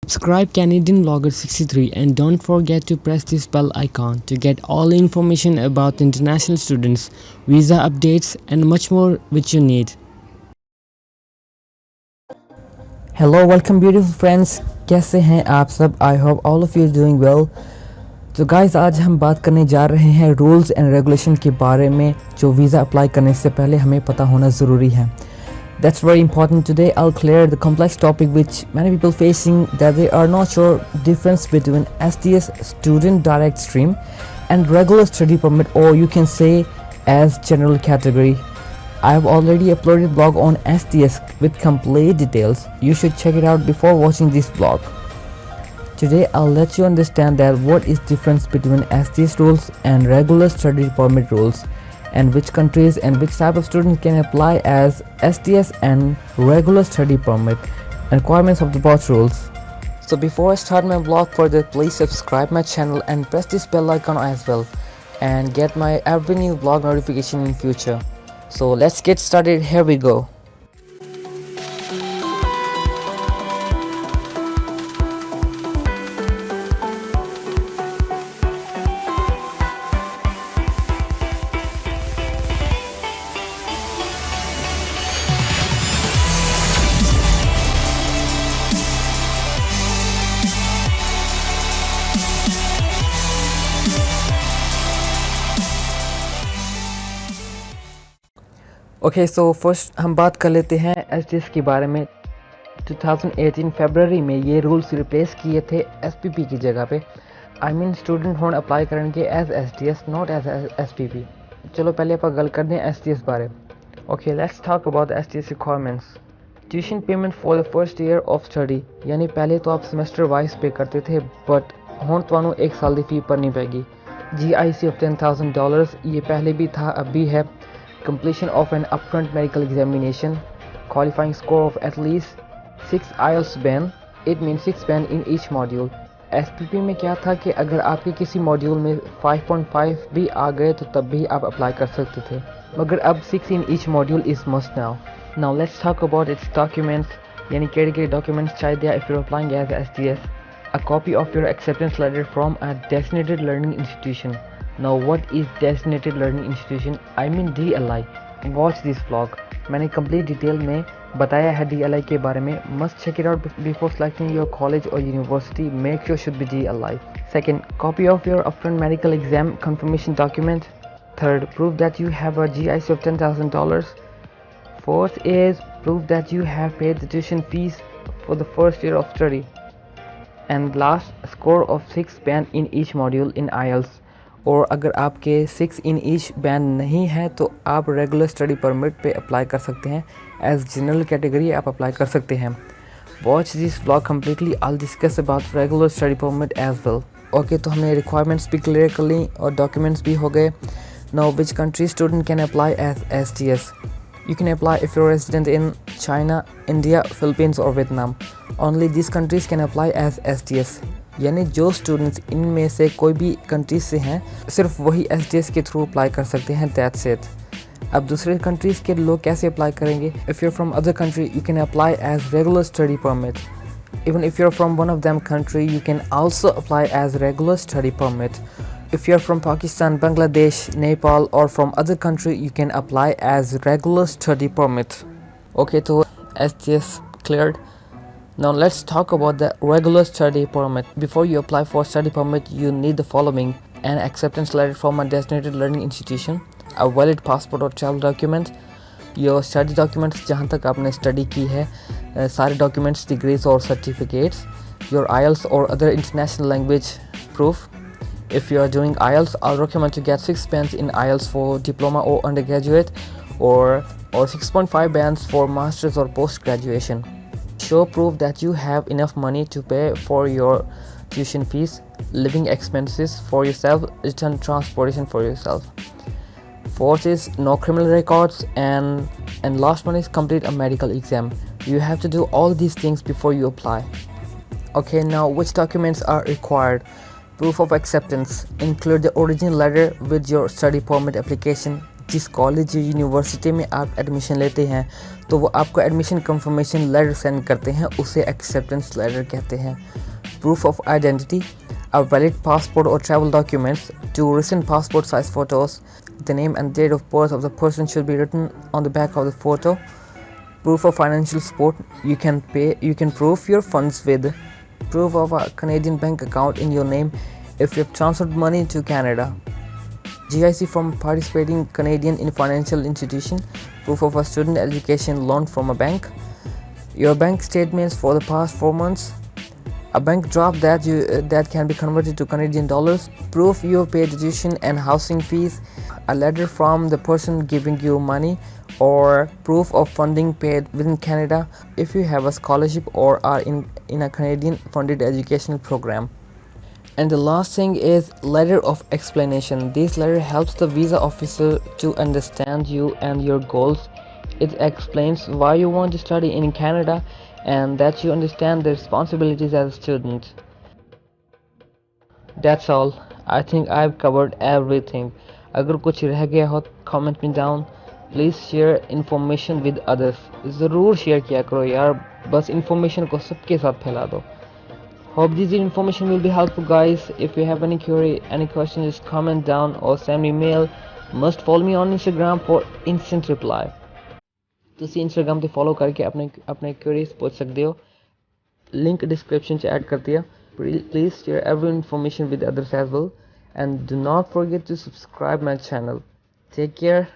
Subscribe Canadian Vlogger 63 and don't forget to press this bell icon to get all the information about international students, visa updates and much more which you need. Hello, welcome beautiful friends. कैसे हैं आप सब? I hope all of you are doing well. तो guys आज हम बात करने जा रहे हैं रूल्स एंड रेगुलेशन के बारे में जो वीज़ा अप्लाई करने से पहले हमें पता होना ज़रूरी है. That's very important. Today I'll clear the complex topic which many people facing, that they are not sure difference between STS student direct stream and regular study permit, or you can say as general category. I have already uploaded blog on STS with complete details. You should check it out before watching this vlog. Today I'll let you understand that what is difference between STS rules and regular study permit rules, and which countries and which type of students can apply as STS and regular study permit, and requirements of the both rules. So before I start my vlog further, please subscribe my channel and press this bell icon as well, and get my every new vlog notification in future. So let's get started. Here we go. Okay so first हम बात कर लेते हैं STS के बारे में. 2018 फरवरी में ये रूल्स रिप्लेस किए थे SPP की जगह पे. आई मीन स्टूडेंट होने अप्लाई करेंगे as STS not as SPP. चलो पहले आप गल कर दें STS बारे. Okay let's talk about STS requirements. Tuition payment for the first year of study, यानी पहले तो आप सेमेस्टर वाइज पे करते थे बट हुण तुहानू एक साल की फी भरनी पैगी. GIC ऑफ $10,000, ये पहले भी था अब भी है. Completion of an upfront medical examination, qualifying score of at least 6 IELTS band, it means 6 band in each module. SPP में क्या था कि अगर आपके किसी मॉड्यूल में 5.5 भी आ गए तो तब भी आप अप्लाई कर सकते थे, मगर अब 6 in each module is must now. Now let's talk about its documents, यानी केड़े documents चाहिए if you're applying as STS. A copy of your acceptance letter from a designated learning institution. Now what is designated learning institution? I mean DLI. Watch this vlog. मैंने complete detail में बताया है DLI के बारे में. Must check it out before selecting your college or university. Make sure should be DLI. Second, copy of your upfront medical exam confirmation document. Third, proof that you have a GIC of $10,000. Fourth is proof that you have paid the tuition fees for the first year of study. And last, score of 6 band in each module in IELTS. और अगर आपके 6 in each band नहीं है तो आप regular study permit पे apply कर सकते हैं. एज जनरल कैटेगरी आप अप्लाई कर सकते हैं. Watch this vlog completely. I discuss about regular study permit as well. Okay तो हमने रिक्वायरमेंट्स भी क्लियर कर ली और डॉक्यूमेंट्स भी हो गए. Now which country student can apply as STS. You can apply if you're a resident in China, India, Philippines or Vietnam. Only these countries can apply as STS. यानी जो students इनमें से कोई भी कंट्रीज से हैं सिर्फ वही STS के थ्रू अप्लाई कर सकते हैं. That's it. अब दूसरे कंट्रीज़ के लोग कैसे अप्लाई करेंगे? If you're from other country you can apply as regular study permit. Even if you're from one of them country you can also apply as regular study permit. If you're from Pakistan, Bangladesh, Nepal or from other country, you can apply as regular study permit. Okay, so STS cleared. Now let's talk about the regular study permit. Before you apply for study permit, you need the following: an acceptance letter from a designated learning institution, a valid passport or travel document, your study documents जहाँ तक आपने study की है, सारे documents, degrees और certificates, your IELTS or other international language proof. If you are doing IELTS, I'll recommend to get 6 bands in IELTS for diploma or undergraduate, or 6.5 bands for masters or post graduation. Show proof that you have enough money to pay for your tuition fees, living expenses for yourself, return transportation for yourself. Fourth is no criminal records, and last one is complete a medical exam. You have to do all these things before you apply. Okay, now which documents are required? Proof of acceptance include the original letter with your study permit application, जिस college या university में आप admission लेते हैं तो वो आपको admission confirmation letter send करते हैं, उसे एक्सेप्टेंस लेटर कहते हैं। Proof of identity, a valid passport or travel documents, 2 recent passport size photos, the name and date of birth of the person should be written on the back of the photo. Proof of financial support, you can prove your funds with proof of a Canadian bank account in your name if you have transferred money to Canada. GIC from participating Canadian in financial institution, proof of a student education loan from a bank, your bank statements for the past 4 months, a bank draft that can be converted to Canadian dollars, proof you paid tuition and housing fees, a letter from the person giving you money, or proof of funding paid within Canada if you have a scholarship or are in a Canadian funded educational program. And the last thing is letter of explanation. This letter helps the visa officer to understand you and your goals. It explains why you want to study in Canada and that you understand the responsibilities as a student. That's all. I think I've covered everything. अगर कुछ रह गया हो comment me down. Please share information with others. ज़रूर share किया करो यार, बस information को सबके साथ फैला दो. Hope this information will be helpful, guys. If you have any query, any question, just comment down or send me mail. Must follow me on Instagram for instant reply. ਤੁਸੀਂ ਇੰਸਟਾਗ੍ਰਾਮ ਤੇ follow ਕਰਕੇ ਆਪਣੇ queries ਪੁੱਛ ਸਕਦੇ ਹੋ, link description 'ਚ add ਕਰ ਦਿਆ। Please share every information with others as well, and do not forget to subscribe my channel. Take care.